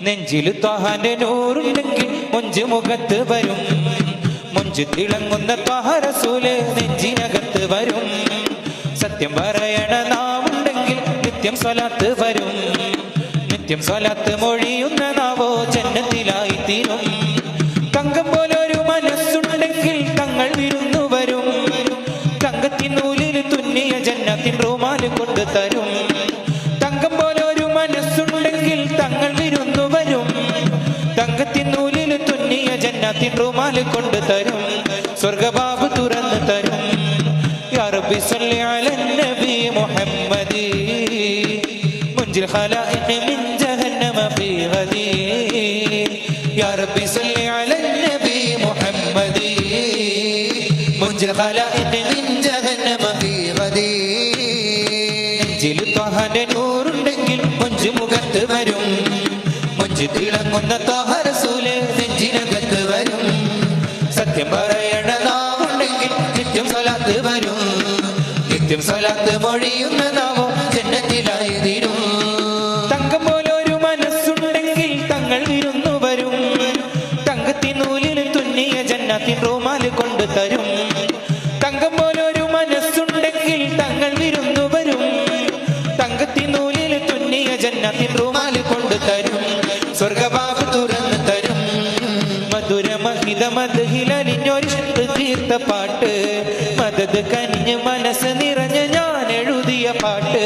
നെഞ്ചിൽ ത്വഹാന്റെ നൂറുണ്ടെങ്കിൽ മൊഞ്ച് മുഖത്ത് വരും. മൊഞ്ച് തിളങ്ങുന്ന ത്വഹ റസൂല് നെഞ്ചിനകത്ത് വരും. സത്യം പറയണ നാവുണ്ടെങ്കിൽ നിത്യം സ്വലാത്ത് വരും. നിത്യം സ്വലാത്ത് മൊഴിയുന്ന നാവോ ജന്നത്തിലായി തീരും. തങ്കം പോലൊരു മനസ്സുണ്ടെങ്കിൽ തങ്ങൾ വിരുന്നു വരും. തങ്കത്തിൻ നൂലിൽ തുന്നിയ ജന്നത്തിൻ റൂമാല് കൊണ്ടു തരും. തങ്കം പോലൊരു മനസ്സുണ്ടെങ്കിൽ തങ്ങൾ വിരുന്നു വരും. തങ്കത്തിൻ നൂലിൽ തുന്നിയ ജന്നത്തിൻ റൂമാല് കൊണ്ടു തരും. സ്വർഗബാബ് തുറന്നു തരും. യാ റബ്ബി സല്ലി അലൻ നബി മുഹമ്മദി മുൻജിൽ ഖലായിഖ് മിൻ ജഹന്നമ ഫീ ഗദീ. യാ റബ്ബി സല്ലി അലൻ നബി മുഹമ്മദി മുൻജിൽ ഖലായിഖ് മിൻ ജഹന്നമ ഫീ ഗദീ. നെഞ്ചിൽ ത്വഹാന്റെ നൂറുണ്ടെങ്കിൽ മൊഞ്ച് മുഖത്ത് വരും. മൊഞ്ച് തിളങ്ങുന്ന ത്വഹ റസൂല് നെഞ്ചിനകത്ത് വരും. സത്യം പറയണ നാവുണ്ടെങ്കിൽ നിത്യം സ്വലാത്ത് വരും. നിത്യം സ്വലാത്ത് മൊഴിയുന്ന നാവോ ജന്നത്തിലായി തീരും. തങ്കം പോലൊരു മനസ്സുണ്ടെങ്കിൽ തങ്ങൾ വിരുന്നു വരും. തങ്കത്തിൻ നൂലിൽ തുന്നിയ ജന്നത്തിൻ റൂമാല് കൊണ്ടു തരും. തങ്കം പോലൊരു മനസ്സുണ്ടെങ്കിൽ തങ്ങൾ വിരുന്നു വരും. തങ്കത്തിൻ നൂലിൽ തുന്നിയ ജന്നത്തിൻ റൂമാല് കൊണ്ടു തരും. സ്വർഗബാബ് തുറന്നു തരും. മധുര മഹിത മദ്ഹിലലിഞ്ഞൊരു തീർത്ത പാട്ട്. മദത് കനിഞ്ഞ് മനസ്സ് നിറഞ്ഞ് ഞാൻ എഴുതിയ പാട്ട്.